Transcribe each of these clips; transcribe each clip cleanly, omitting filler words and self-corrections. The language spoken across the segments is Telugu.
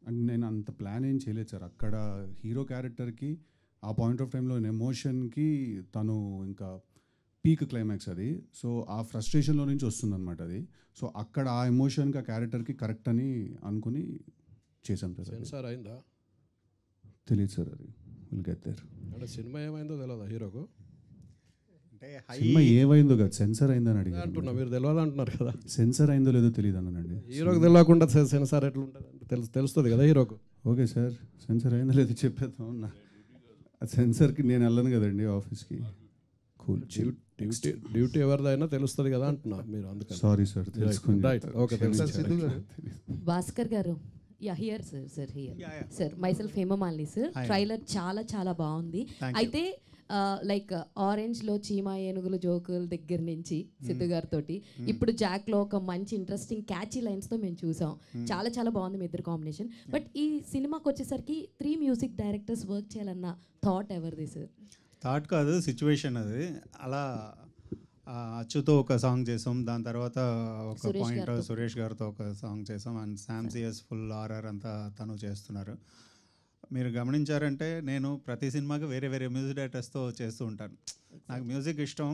అండ్ నేను అంత ప్లాన్ ఏం చేయలేదు సార్. అక్కడ హీరో క్యారెక్టర్కి ఆ పాయింట్ ఆఫ్ టైంలో ఎమోషన్కి తను ఇంకా పీక్ క్లైమాక్స్ అది. సో ఆ ఫ్రస్ట్రేషన్లో నుంచి వస్తుందన్నమాట అది. సో అక్కడ ఆ ఎమోషన్కి ఆ క్యారెక్టర్కి కరెక్ట్ అని అనుకుని చేశాం సార్. సెన్సార్ అయిందా? తెలియదు సార్, అది విల్ గెట్ దేర్. అంటే సినిమా ఏమైందో తెలియదా హీరోకు? అంటే సినిమా ఏమైందో కాదు, సెన్సార్ అయిందని అడిగారు. అంటున్నా, మీరు తెలియదు అంటున్నారు కదా. సెన్సార్ అయిందో లేదో తెలియదు అన్నానండి. హీరోకి తెలియకుండా సెన్సార్ ఎట్లా ఉంటుంది అంటే తెలుస్తుంది కదా హీరోకు. ఓకే సార్, సెన్సార్ అయిందో లేదో చెప్పేద్దాం అన్న. సెన్సార్కి నేను వెళ్ళను కదండి ఆఫీస్కి. కూల్. డ్యూటీ ఎవరిదైనా తెలుస్తుంది కదా అంటున్నా మీరు, అందుకని. సారీ సార్, తెలుసుకుంది. Right, okay. Bhaskar garu, yeah here sir. Sir here sir, myself Hemamalini sir. Trailer చాలా చాలా బాగుంది. అయితే లైక్ ఆరెంజ్లో చీమా ఏనుగులు జోకుల దగ్గర నుంచి సిద్ధు గారితో ఇప్పుడు జాక్లో ఒక మంచి ఇంట్రెస్టింగ్ క్యాచీ లైన్స్తో మేము చూసాం. చాలా చాలా బాగుంది మీ ఇద్దరు కాంబినేషన్. బట్ ఈ సినిమాకి వచ్చేసరికి 3 మ్యూజిక్ డైరెక్టర్స్ వర్క్ చేయాలన్న థాట్ ఎవరిది సార్? థాట్ కాదు, సిచ్యువేషన్ అది. అలా అచ్చుతో ఒక సాంగ్ చేసాం, దాని తర్వాత ఒక పాయింట్ సురేష్ గారితో ఒక సాంగ్ చేసాం, అండ్ శామ్సియస్ ఫుల్ ఆర్ఆర్ అంతా తను చేస్తున్నారు. మీరు గమనించారంటే నేను ప్రతి సినిమాకి వేరే వేరే మ్యూజిక్ డైరెక్టర్స్తో చేస్తూ ఉంటాను. నాకు మ్యూజిక్ ఇష్టం,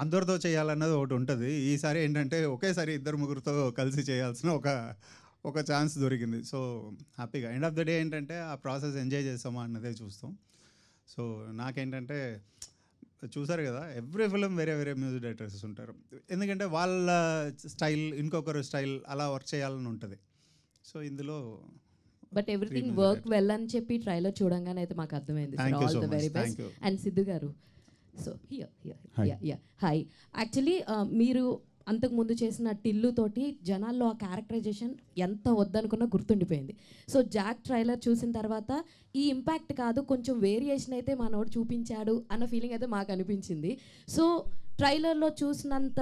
అందరితో చేయాలన్నది ఒకటి ఉంటుంది. ఈసారి ఏంటంటే ఒకేసారి 2-3 కలిసి చేయాల్సిన ఒక ఛాన్స్ దొరికింది. సో హ్యాపీగా ఎండ్ ఆఫ్ ద డే ఏంటంటే ఆ ప్రాసెస్ ఎంజాయ్ చేస్తామా అన్నదే చూస్తాం. సో నాకేంటంటే చూసారు కదా, ఎవ్రీ ఫిలిం వేరే వేరే మ్యూజిక్ డైరెక్టర్స్ ఉంటారు, ఎందుకంటే వాళ్ళ స్టైల్ ఇంకొకరు స్టైల్ అలా వర్క్ చేయాలని ఉంటుంది. సో ఇందులో బట్ ఎవ్రీథింగ్ వర్క్ వెల్ అని చెప్పి ట్రైలర్ చూడంగానే అయితే మాకు అర్థమైంది. All the very best. And Siddhu గారు, సో హాయ్. యాక్చువల్లీ మీరు అంతకుముందు చేసిన టిల్లు తోటి జనాల్లో ఆ క్యారెక్టరైజేషన్ ఎంత వద్దనుకున్నా గుర్తుండిపోయింది. సో జాక్ ట్రైలర్ చూసిన తర్వాత ఈ ఇంపాక్ట్ కాదు, కొంచెం వేరియేషన్ అయితే మనోడు చూపించాడు అన్న ఫీలింగ్ అయితే మాకు అనిపించింది. సో ట్రైలర్లో చూసినంత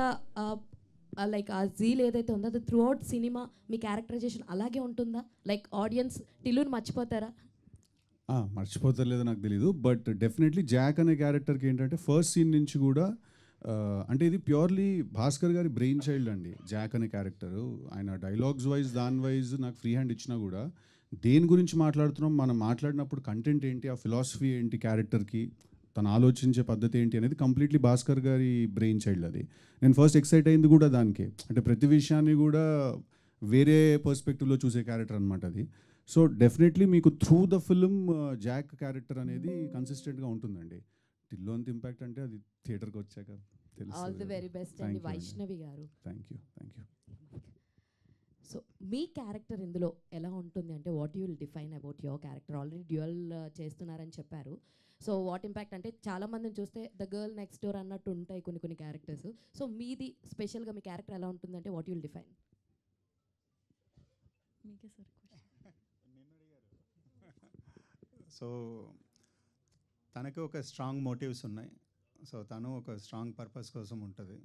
లైక్ ఆ జీల్ ఏదైతే ఉందో అది త్రూ అవుట్ సినిమా మీ క్యారెక్టరైజేషన్ అలాగే ఉంటుందా? లైక్ ఆడియన్స్ టిల్లుని మర్చిపోతారా? మర్చిపోతారు నాకు తెలీదు, బట్ డెఫినెట్లీ జాక్ అనే క్యారెక్టర్కి ఏంటంటే ఫస్ట్ సీన్ నుంచి కూడా అంటే ఇది ప్యూర్లీ భాస్కర్ గారి బ్రెయిన్ చైల్డ్ అండి. జాక్ అనే క్యారెక్టరు ఆయన డైలాగ్స్ వైజ్ దాని వైజ్ నాకు ఫ్రీ హ్యాండ్ ఇచ్చినా కూడా దేని గురించి మాట్లాడుతున్నాం, మనం మాట్లాడినప్పుడు కంటెంట్ ఏంటి, ఆ ఫిలాసఫీ ఏంటి, క్యారెక్టర్కి తను ఆలోచించే పద్ధతి ఏంటి అనేది కంప్లీట్లీ భాస్కర్ గారి బ్రెయిన్ చైల్డ్ అది. నేను ఫస్ట్ ఎక్సైట్ అయింది కూడా దానికే, అంటే ప్రతి విషయాన్ని కూడా వేరే పర్స్పెక్టివ్లో చూసే క్యారెక్టర్ అనమాట అది. సో డెఫినెట్లీ మీకు through the film Jack character అనేది కన్సిస్టెంట్గా ఉంటుందండి. టిల్లు అంత ఇంపాక్ట్ అంటే అది థియేటర్కి వచ్చాక తెలుసు. ఆల్ ది వెరీ బెస్ట్ అండి వైష్ణవి గారు. Thank you. So me character ఇందులో ఎలా ఉంటుంది అంటే what you will define about your character? Already dual చేస్తున్నారని చెప్పారు. సో వాట్ ఇంపాక్ట్ అంటే చాలా మందిని చూస్తే ద గర్ల్ నెక్స్ట్ డోర్ అన్నట్టు ఉంటాయి కొన్ని క్యారెక్టర్స్. సో మీది స్పెషల్గా మీ క్యారెక్టర్ ఎలా ఉంటుందంటే వాట్ యూ విల్ డిఫైన్? మీకే సార్. సో తనకి ఒక స్ట్రాంగ్ మోటివ్స్ ఉన్నాయి. సో తను ఒక స్ట్రాంగ్ పర్పస్ కోసం ఉంటుంది.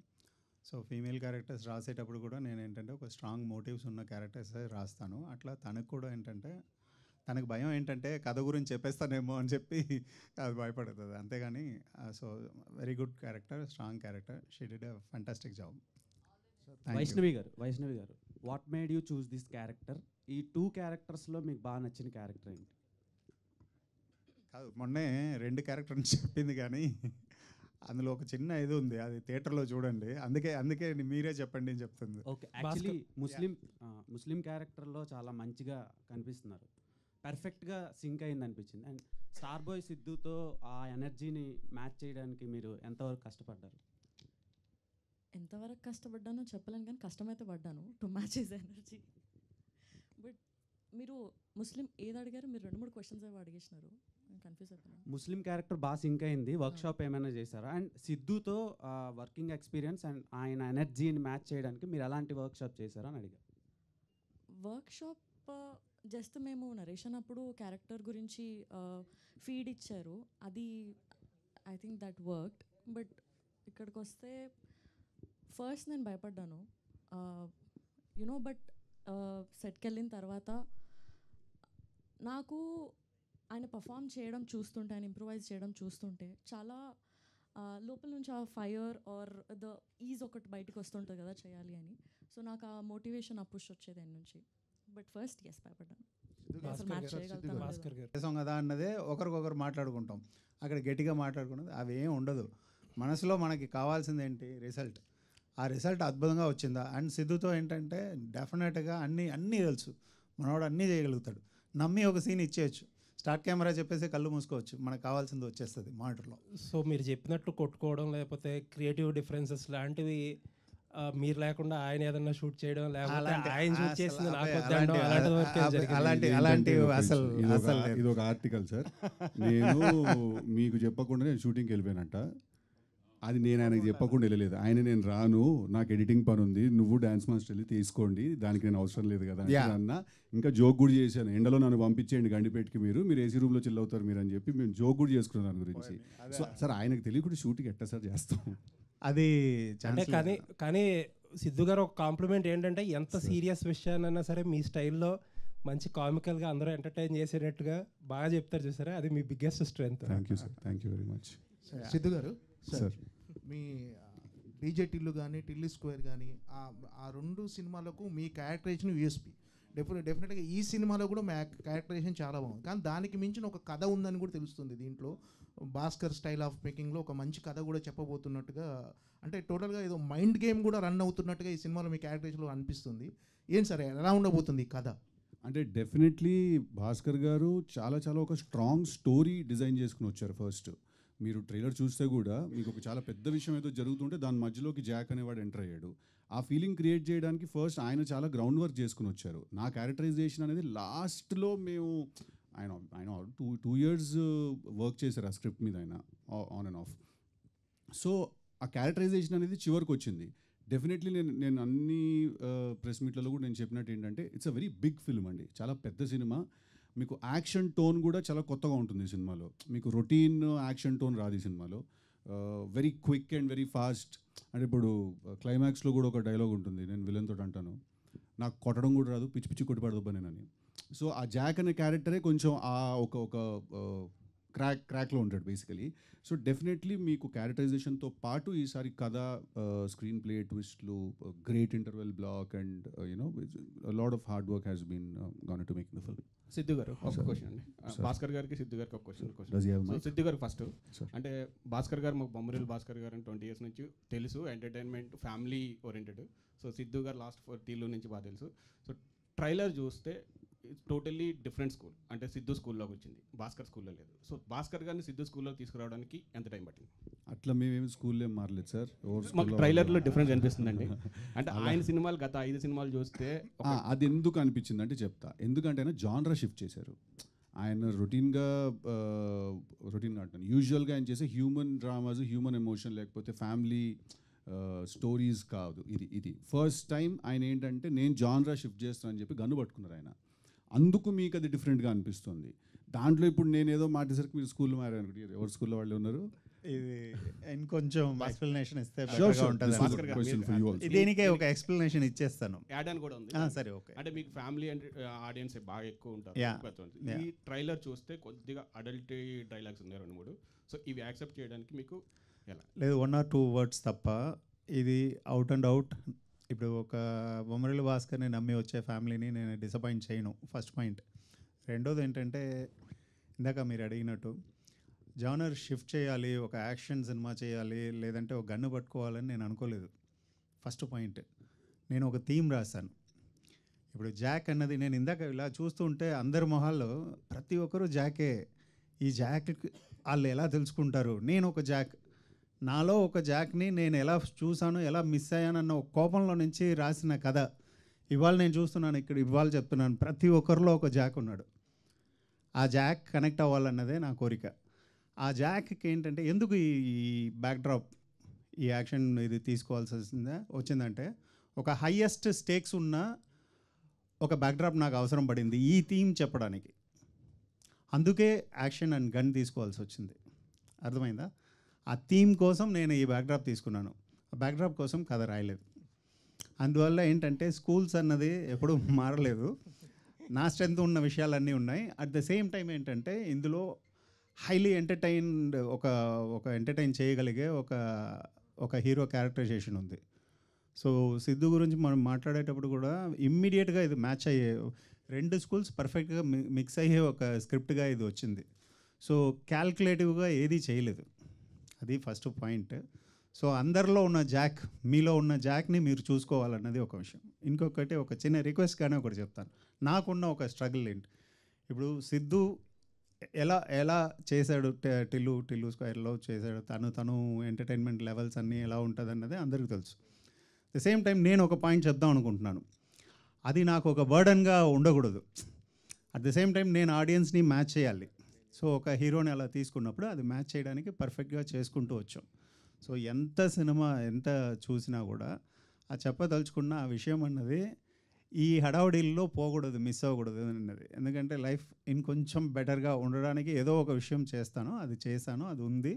సో ఫీమేల్ క్యారెక్టర్స్ రాసేటప్పుడు కూడా నేను ఏంటంటే ఒక స్ట్రాంగ్ మోటివ్స్ ఉన్న క్యారెక్టర్స్ రాస్తాను. అట్లా తనకు కూడా ఏంటంటే తనకు భయం ఏంటంటే కథ గురించి చెప్పేస్తానేమో అని చెప్పి అది భయపడుతుంది, అంతేగాని. So very good character, strong character. She did a fantastic job. Vaishnavi garu, what made you choose this character? ఈ 2 క్యారెక్టర్స్లో మీకు బాగా నచ్చిన క్యారెక్టర్ ఏంటి? కాదు, మొన్నే 2 క్యారెక్టర్ చెప్పింది, కానీ అందులో ఒక చిన్న ఇది ఉంది, అది థియేటర్లో చూడండి. అందుకే మీరే చెప్పండి అని చెప్తుంది. ఓకే, యాక్చువల్లీ ముస్లిం క్యారెక్టర్లో చాలా మంచిగా కనిపిస్తున్నారు, పర్ఫెక్ట్గా సింక్ అయింది అనిపించింది. అండ్ స్టార్ బాయ్ సిద్ధుతో ఆ ఎనర్జీని మ్యాచ్ చేయడానికి మీరు ఎంతవరకు కష్టపడ్డారు? ఎంతవరకు కష్టపడ్డానో చెప్పలేను, కానీ కష్టమైతే పడ్డాను to match his energy. But మీరు ముస్లిం ఏది అడిగారు? మీరు 2-3 క్వశ్చన్స్ ఏవో అడిగేసినారు, కన్ఫ్యూజ్ అయిపోయాను. ముస్లిం క్యారెక్టర్ బాగా సింక్ అయింది, వర్క్షాప్ ఏమైనా చేశారా? అండ్ సిద్ధుతో వర్కింగ్ ఎక్స్పీరియన్స్ అండ్ ఆయన ఎనర్జీని మ్యాచ్ చేయడానికి మీరు ఎలాంటి వర్క్షాప్ చేశారా అని అడిగారు. వర్క్షాప్ జస్ట్ మేము నరేషన్ అప్పుడు క్యారెక్టర్ గురించి ఫీడ్ ఇచ్చారు, అది I think that worked. But ఇక్కడికి వస్తే ఫస్ట్ నేను భయపడ్డాను యునో, బట్ సెట్కి వెళ్ళిన తర్వాత నాకు ఆయన పర్ఫామ్ చేయడం చూస్తుంటే, ఆయన ఇంప్రూవైజ్ చేయడం చూస్తుంటే చాలా లోపల నుంచి ఆ ఫైర్ ఆర్ ద ఈజ్ ఒకటి బయటకు వస్తుంటుంది కదా చేయాలి అని. సో నాకు ఆ మోటివేషన్ ఆ పుష్ వచ్చేది ఆయన నుంచి. బట్ ఫస్ట్ భయపడ్డాను. అసలు మ్యాచ్ చేయగలుగుతాం భాస్కర్ గారు చేసాం కదా అన్నదే ఒకరికొకరు మాట్లాడుకుంటాం. అక్కడ గట్టిగా మాట్లాడుకున్నది అవి ఏం ఉండదు. మనసులో మనకి కావాల్సింది ఏంటి, రిజల్ట్. ఆ రిజల్ట్ అద్భుతంగా వచ్చిందా. అండ్ సిద్ధుతో ఏంటంటే డెఫినెట్గా అన్నీ తెలుసు, మనవాడు అన్నీ చేయగలుగుతాడు. నమ్మి ఒక సీన్ ఇచ్చేయచ్చు, స్టార్ట్ కెమెరా చెప్పేసి కళ్ళు మూసుకోవచ్చు, మనకు కావాల్సింది వచ్చేస్తుంది మానిటర్లో. సో మీరు చెప్పినట్టు కొట్టుకోవడం లేకపోతే క్రియేటివ్ డిఫరెన్సెస్ లాంటివి మీరు లేకుండా ఆయన ఏదన్నా షూట్ చేయడం లేకపోతే ఆయన షూట్ చేసింది నాకు వద్దనడం అలాంటి వరకే జరిగింది. అలాంటి అసలు ఇది ఒక ఆర్టికల్ సార్. నేను మీకు చెప్పకుండా నేను షూటింగ్కి వెళ్ళిపోయానంట. అది నేను ఆయనకు చెప్పకుండా వెళ్ళలేదు. నేను రాను, నాకు ఎడిటింగ్ పని ఉంది, నువ్వు డాన్స్ మాస్టర్ వెళ్ళి తీసుకోండి, దానికి నేను అవసరం లేదు కదా అన్న. ఇంకా జోక్ కూడా చేశాను, ఎండలో నన్ను పంపించేయండి గండిపేటకి, మీరు ఏసీ రూమ్లో చిల్ అవుతారు మీరు అని చెప్పి మేము జోక్ కూడా చేసుకున్నాం దాని గురించి. సో సార్ ఆయనకు తెలియకుండా షూటింగ్ ఎట్లా సార్ చేస్తాం అది అంటే. కానీ సిద్ధు గారు ఒక కాంప్లిమెంట్ ఏంటంటే ఎంత సీరియస్ విషయాన్నైనా సరే మీ స్టైల్లో మంచి కామికల్గా అందరూ ఎంటర్టైన్ చేసేటట్టుగా బాగా చెప్తారు చూసారా, అది మీ biggest strength. Thank you sir, thank you very much. Siddhu garu sir, me DJ Tillu కానీ టిల్లు స్క్వేర్ కానీ ఆ రెండు సినిమాలకు మీ క్యారెక్టరైజేషన్ యూఎస్పీ. డెఫినెట్గా ఈ సినిమాలో కూడా మీ క్యారెక్టరైజేషన్ చాలా బాగుంది, కానీ దానికి మించిన ఒక కథ ఉందని కూడా తెలుస్తుంది దీంట్లో. భాస్కర్ స్టైల్ ఆఫ్ మేకింగ్లో ఒక మంచి కథ కూడా చెప్పబోతున్నట్టుగా, అంటే టోటల్గా ఏదో మైండ్ గేమ్ కూడా రన్ అవుతున్నట్టుగా ఈ సినిమాలో మీ క్యారెక్టరైజేషన్లో అనిపిస్తుంది. ఏం సరే ఎలా ఉండబోతుంది ఈ కథ? అంటే డెఫినెట్లీ భాస్కర్ గారు చాలా ఒక స్ట్రాంగ్ స్టోరీ డిజైన్ చేసుకుని వచ్చారు. ఫస్ట్ మీరు ట్రైలర్ చూస్తే కూడా మీకు ఒక చాలా పెద్ద విషయం ఏదో జరుగుతుంటే దాని మధ్యలోకి జాక్ అనేవాడు ఎంటర్ అయ్యాడు. ఆ ఫీలింగ్ క్రియేట్ చేయడానికి ఫస్ట్ ఆయన చాలా గ్రౌండ్ వర్క్ చేసుకుని వచ్చారు. నా క్యారెక్టరైజేషన్ అనేది లాస్ట్లో మేము ఆయన 2 years వర్క్ చేశారు ఆ స్క్రిప్ట్ మీద, ఆయన ఆన్ అండ్ ఆఫ్. సో ఆ క్యారెక్టరైజేషన్ అనేది చివరికి వచ్చింది. డెఫినెట్లీ నేను అన్ని ప్రెస్ మీట్లలో కూడా నేను చెప్పినట్టు ఏంటంటే it's a very big film అండి, చాలా పెద్ద సినిమా. మీకు యాక్షన్ టోన్ కూడా చాలా కొత్తగా ఉంటుంది ఈ సినిమాలో. మీకు రొటీన్ యాక్షన్ టోన్ రాదు ఈ సినిమాలో. Very quick and very fast. అంటే ఇప్పుడు క్లైమాక్స్లో కూడా ఒక డైలాగ్ ఉంటుంది, నేను విలన్ తోటి అంటాను, నాకు కొట్టడం కూడా రాదు, పిచ్చి పిచ్చి కొట్టి పడదబ్బా నేనని. సో ఆ జాక్ అనే క్యారెక్టరే కొంచెం ఆ ఒక క్రాక్లో ఉంటాడు బేసికలీ. సో డెఫినెట్లీ మీకు క్యారెక్టరైజేషన్తో పాటు ఈసారి కథ, స్క్రీన్ ప్లే ట్విస్ట్లు, great interval block and lot of hard work has been gone to make the film. Siddhu గారు ఒక క్వశ్చన్ అండి, భాస్కర్ గారికి సిద్ధు గారికి ఒక question. Does he have mic? Siddhu గారు ఫస్ట్, Sir. అంటే భాస్కర్ గారు మాకు బొమ్మరిల్ భాస్కర్ గారు 20 years నుంచి తెలుసు, entertainment family oriented. So Siddhu గారు లాస్ట్ 4 years నుంచి బాగా తెలుసు. సో ట్రైలర్ చూస్తే టోటల్లీ డిఫరెంట్ స్కూల్, అంటే సిద్ధు స్కూల్లోకి వచ్చింది, భాస్కర్ స్కూల్లో లేదు. సో భాస్కర్ గారిని సిద్ధు స్కూల్లో తీసుకురావడానికి ఎంత టైం పట్టింది? అట్లా మేమేమి స్కూల్లో మారలేదు సార్. మాకు ట్రైలర్లో డిఫరెన్స్ అనిపిస్తుందండి. అంటే ఆయన సినిమాలు గత 5 సినిమాలు చూస్తే అది ఎందుకు అనిపించింది అంటే చెప్తా. ఎందుకంటే ఆయన జానరా షిఫ్ట్ చేశారు. ఆయన రొటీన్గా అంటాను, యూజువల్గా ఆయన చేసే హ్యూమన్ డ్రామాస్, హ్యూమన్ ఎమోషన్ లేకపోతే ఫ్యామిలీ స్టోరీస్ కాదు. ఇది ఫస్ట్ టైం ఆయన ఏంటంటే నేను జానరా షిఫ్ట్ చేస్తానని చెప్పి గన్ను పట్టుకున్నారు ఆయన. అందుకు మీకు అది డిఫరెంట్గా అనిపిస్తుంది. దాంట్లో ఇప్పుడు నేను ఏదో మాటేసరికి మీరు స్కూల్లో మారారు, ఎవరు స్కూల్లో వాళ్ళు ఉన్నారు? ఇది ఇంకొంచెం ఎక్స్ప్లెనేషన్ ఇస్తే Sure, better గా sure. ఉంటుంది. This is a question for you also. దీనికే ఒక ఎక్స్ప్లెనేషన్ ఇచ్చేస్తాను. యాడ్ అని కూడా ఉంది. సరే, ఓకే. అంటే మీకు ఫ్యామిలీ అండ్ ఆడియన్స్ బాగా ఎక్కువ ఉంటారు. Yeah. ఈ ట్రైలర్ చూస్తే కొద్దిగా అడల్ట్ డైలాగ్స్ ఉన్నాయి 2-3. సో ఇవి యాక్సెప్ట్ చేయడానికి మీకు ఎలా? లేదు, 1 or 2 words తప్ప ఇది అవుట్ అండ్ అవుట్. ఇప్పుడు ఒక బొమ్మరిల్లు భాస్కర్ని నమ్మి వచ్చే ఫ్యామిలీని నేను డిసప్పాయింట్ చేయను, ఫస్ట్ పాయింట్. రెండోది ఏంటంటే ఇందాక మీరు అడిగినట్టు జానర్ షిఫ్ట్ చేయాలి, ఒక యాక్షన్ సినిమా చేయాలి, లేదంటే ఒక గన్ను పట్టుకోవాలని నేను అనుకోలేదు. ఫస్ట్ పాయింట్, నేను ఒక థీమ్ రాశాను. ఇప్పుడు జాక్ అన్నది నేను ఇందాక ఇలా చూస్తుంటే అందరి మొహాల్లో ప్రతి ఒక్కరూ జాకే. ఈ జాక్ వాళ్ళు ఎలా తెలుసుకుంటారు? నేను ఒక జాక్, నాలో ఒక జాక్ని నేను ఎలా చూసాను, ఎలా మిస్ అయ్యానన్న ఒక కోపంలో నుంచి రాసిన కథ ఇవాళ నేను చూస్తున్నాను ఇక్కడ, ఇవాళ చెప్తున్నాను. ప్రతి ఒక్కరిలో ఒక జాక్ ఉన్నాడు. ఆ జాక్ కనెక్ట్ అవ్వాలన్నదే నా కోరిక. ఆ జాక్కి ఏంటంటే ఎందుకు ఈ బ్యాక్డ్రాప్, ఈ యాక్షన్ ఇది తీసుకోవాల్సి వచ్చిందంటే ఒక హయ్యెస్ట్ స్టేక్స్ ఉన్న ఒక బ్యాక్డ్రాప్ నాకు అవసరం పడింది ఈ థీమ్ చెప్పడానికి. అందుకే యాక్షన్ అండ్ గన్ తీసుకోవాల్సి వచ్చింది. అర్థమైందా? ఆ థీమ్ కోసం నేను ఈ బ్యాక్డ్రాప్ తీసుకున్నాను. ఆ బ్యాక్డ్రాప్ కోసం కథ రాయలేదు. అందువల్ల ఏంటంటే స్కూల్స్ అన్నది ఎప్పుడూ మారలేదు. నా స్ట్రెంత్ ఉన్న విషయాలన్నీ ఉన్నాయి. అట్ ద సేమ్ టైం ఏంటంటే ఇందులో హైలీ ఎంటర్టైన్డ్ ఒక ఎంటర్టైన్ చేయగలిగే ఒక హీరో క్యారెక్టరైజేషన్ ఉంది. సో సిద్ధు గురించి మనం మాట్లాడేటప్పుడు కూడా ఇమ్మీడియట్గా ఇది మ్యాచ్ అయ్యే రెండు స్కూల్స్ పర్ఫెక్ట్గా మిక్స్ అయ్యే ఒక స్క్రిప్ట్గా ఇది వచ్చింది. సో క్యాల్కులేటివ్గా ఏదీ చేయలేదు, అది ఫస్ట్ పాయింట్. సో అందరిలో ఉన్న జాక్, మీలో ఉన్న జాక్ని మీరు చూసుకోవాలన్నది ఒక విషయం. ఇంకొకటి ఒక చిన్న రిక్వెస్ట్ కానీ ఒకటి చెప్తాను. నాకున్న ఒక స్ట్రగుల్ ఏంటి, ఇప్పుడు సిద్ధు ఎలా చేశాడు టిల్లు స్క్వేర్లో చేశాడు, తను ఎంటర్టైన్మెంట్ లెవెల్స్ అన్నీ ఎలా ఉంటుంది అన్నది అందరికీ తెలుసు. ద సేమ్ టైం నేను ఒక పాయింట్ చెప్దాం అనుకుంటున్నాను, అది నాకు ఒక బర్డన్గా ఉండకూడదు. అట్ ద సేమ్ టైం నేను ఆడియన్స్ని మ్యాచ్ చేయాలి. సో ఒక హీరోని అలా తీసుకున్నప్పుడు అది మ్యాచ్ చేయడానికి పర్ఫెక్ట్గా చేసుకుంటూ వచ్చాం. సో ఎంత సినిమా ఎంత చూసినా కూడా ఆ చెప్పదలుచుకున్న ఆ విషయం అన్నది ఈ హడావుడిల్లో పోకూడదు, మిస్ అవ్వకూడదు అన్నది. ఎందుకంటే లైఫ్ ఇంకొంచెం బెటర్గా ఉండడానికి ఏదో ఒక విషయం చేస్తాను, అది చేశాను, అది ఉంది.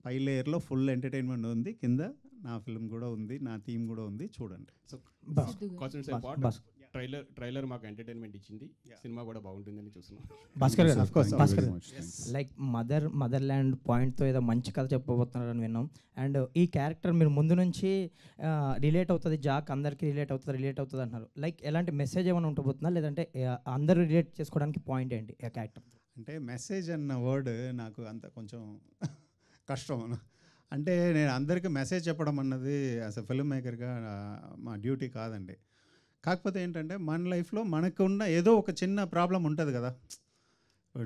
పై లేయర్లో ఫుల్ ఎంటర్టైన్మెంట్ ఉంది, కింద నా ఫిల్మ్ కూడా ఉంది, నా థీమ్ కూడా ఉంది, చూడండి. సో ట్రైలర్ మాకు ఎంటర్టైన్మెంట్ ఇచ్చింది, సినిమా కూడా బాగుంటుందని చూస్తున్నాం. Bhaskar garu, Of course, Bhaskar thank you very much. Like motherland పాయింట్తో ఏదో మంచి కథ చెప్పబోతున్నారని విన్నాం. అండ్ ఈ క్యారెక్టర్ మీరు ముందు నుంచి రిలేట్ అవుతుంది, జాక్ అందరికీ రిలేట్ అవుతుంది అంటున్నారు. లైక్ ఎలాంటి మెసేజ్ ఏమైనా ఉండబోతుందా, లేదంటే అందరూ రిలేట్ చేసుకోవడానికి పాయింట్ ఏంటి ఆ క్యారెక్టర్? అంటే మెసేజ్ అన్న వర్డ్ నాకు అంత కొంచెం కష్టం. అంటే నేను అందరికీ మెసేజ్ చెప్పడం అన్నది యాజ్ అ ఫిల్మ్ మేకర్గా మా డ్యూటీ కాదండి. కాకపోతే ఏంటంటే మన లైఫ్లో మనకున్న ఏదో ఒక చిన్న ప్రాబ్లం ఉంటుంది కదా.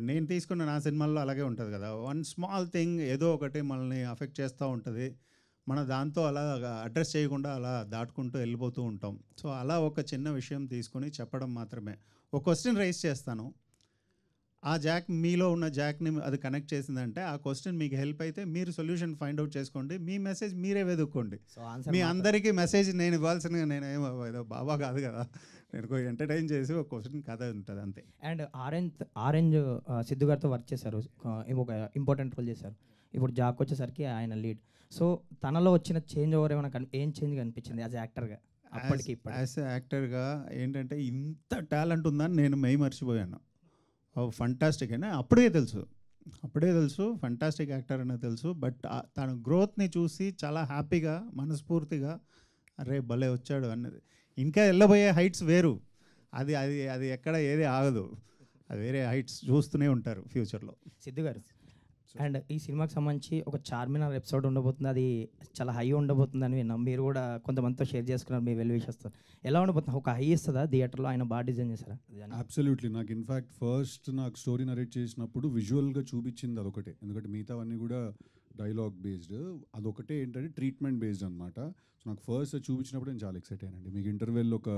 నేను తీసుకున్న నా సినిమాల్లో అలాగే ఉంటుంది కదా, వన్ స్మాల్ థింగ్ ఏదో ఒకటి మనల్ని అఫెక్ట్ చేస్తూ ఉంటుంది. మన దాంతో అలా అడ్రస్ చేయకుండా అలా దాటుకుంటూ వెళ్ళిపోతూ ఉంటాం. సో అలా ఒక చిన్న విషయం తీసుకొని చెప్పడం మాత్రమే. ఒక క్వశ్చన్ రైజ్ చేస్తాను, ఆ జాక్ మీలో ఉన్న జాక్ని అది కనెక్ట్ చేసిందంటే ఆ క్వశ్చన్ మీకు హెల్ప్ అయితే మీరు సొల్యూషన్ ఫైండ్ అవుట్ చేసుకోండి, మీ మెసేజ్ మీరే వెతుక్కోండి. మీ అందరికీ మెసేజ్ నేను ఇవ్వాల్సిన, నేను ఏదో బాబా కాదు కదా, నేను ఎంటర్టైన్ చేసి ఒక క్వశ్చన్ కథ ఉంటుంది అంతే. అండ్ ఆరెంజ్ సిద్ధు గారితో వర్క్ చేశారు, ఒక ఇంపార్టెంట్ రోల్ చేశారు. ఇప్పుడు జాక్ వచ్చేసరికి ఆయన లీడ్. సో తనలో వచ్చిన చేంజ్ ఓవర్ ఏమైనా ఏం చేంజ్ కనిపించింది యాజ్ యాక్టర్గా అప్పటికి? యాజ్ యాక్టర్గా ఏంటంటే ఇంత టాలెంట్ ఉందని నేను మర్చిపోయాను. ఫంటాస్టిక్ అని అప్పుడే తెలుసు ఫంటాస్టిక్ యాక్టర్ అనేది తెలుసు. బట్ తన గ్రోత్ని చూసి చాలా హ్యాపీగా మనస్ఫూర్తిగా అరే భలే వచ్చాడు అన్నది. ఇంకా వెళ్ళబోయే హైట్స్ వేరు, అది అది అది ఎక్కడ ఏది ఆగదు, అది వేరే హైట్స్ చూస్తూనే ఉంటారు ఫ్యూచర్లో. సిద్ధు గారు, అండ్ ఈ సినిమాకి సంబంధించి ఒక చార్మినార్ ఎపిసోడ్ ఉండబోతుంది, అది చాలా హై ఉండబోతుందని విన్నాం. మీరు కూడా కొంతమందితో షేర్ చేసుకున్నారు మీ వెల్ విషెస్తో. ఎలా ఉండబోతుంది? ఒక హై ఇస్తుందా థియేటర్లో? ఆయన బాగా డిజైన్ చేశారా? అబ్సల్యూట్లీ. నాకు ఇన్ఫ్యాక్ట్ ఫస్ట్ నాకు స్టోరీ నరేట్ చేసినప్పుడు విజువల్గా చూపించింది అదొకటే, ఎందుకంటే మిగతావన్నీ కూడా డైలాగ్ బేస్డ్, అదొకటే ఏంటంటే ట్రీట్మెంట్ బేస్డ్ అనమాట. సో నాకు ఫస్ట్ చూపించినప్పుడు నేను చాలా ఎక్సైట్ అయ్యానండి. మీకు ఇంటర్వెల్ ఒక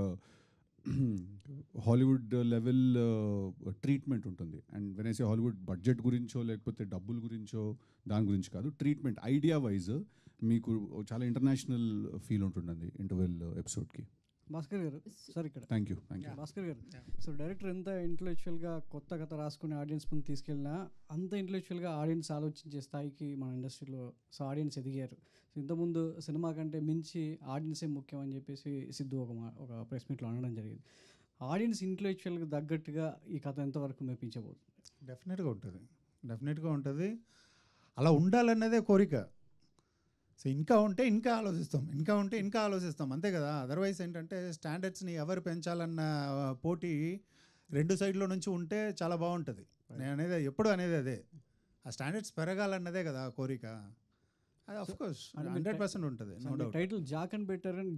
హాలీవుడ్ లెవెల్ ట్రీట్మెంట్ ఉంటుంది. And when I say Hollywood budget గురించో లేకపోతే డబ్బుల గురించో దాని గురించి కాదు, ట్రీట్మెంట్ ఐడియా వైజ్ మీకు చాలా ఇంటర్నేషనల్ ఫీల్ ఉంటుందండి ఇంటర్వెల్ ఎపిసోడ్కి. భాస్కర్ గారు సార్, ఇక్కడ థ్యాంక్ యూ. భాస్కర్ గారు, సో డైరెక్టర్ ఎంత ఇంటలెక్చువల్గా కొత్త కథ రాసుకుని ఆడియన్స్ ముందు తీసుకెళ్ళినా అంత ఇంటలెక్చువల్గా ఆడియన్స్ ఆలోచించే స్థాయికి మన ఇండస్ట్రీలో సో ఆడియన్స్ ఎదిగారు. సో ఇంతకుముందు సినిమా కంటే మించి ఆడియన్సే ముఖ్యం అని చెప్పేసి సిద్ధు ఒక ప్రెస్ మీట్లో అనడం జరిగింది. ఆడియన్స్ ఇంటలెక్చువల్గా తగ్గట్టుగా ఈ కథ ఎంతవరకు మెప్పించబోతుంది? డెఫినెట్గా ఉంటుంది. అలా ఉండాలన్నదే కోరిక. సో ఇంకా ఉంటే ఇంకా ఆలోచిస్తాం అంతే కదా. అదర్వైజ్ ఏంటంటే స్టాండర్డ్స్ని ఎవరు పెంచాలన్న పోటీ రెండు సైడ్లో నుంచి ఉంటే చాలా బాగుంటుంది. నేను ఎప్పుడు అనేది అదే, ఆ స్టాండర్డ్స్ పెరగాలన్నదే కదా కోరిక. అది ఆఫ్కోర్స్ 100% ఉంటుంది. టైటిల్ జాక్ అని పెట్టారని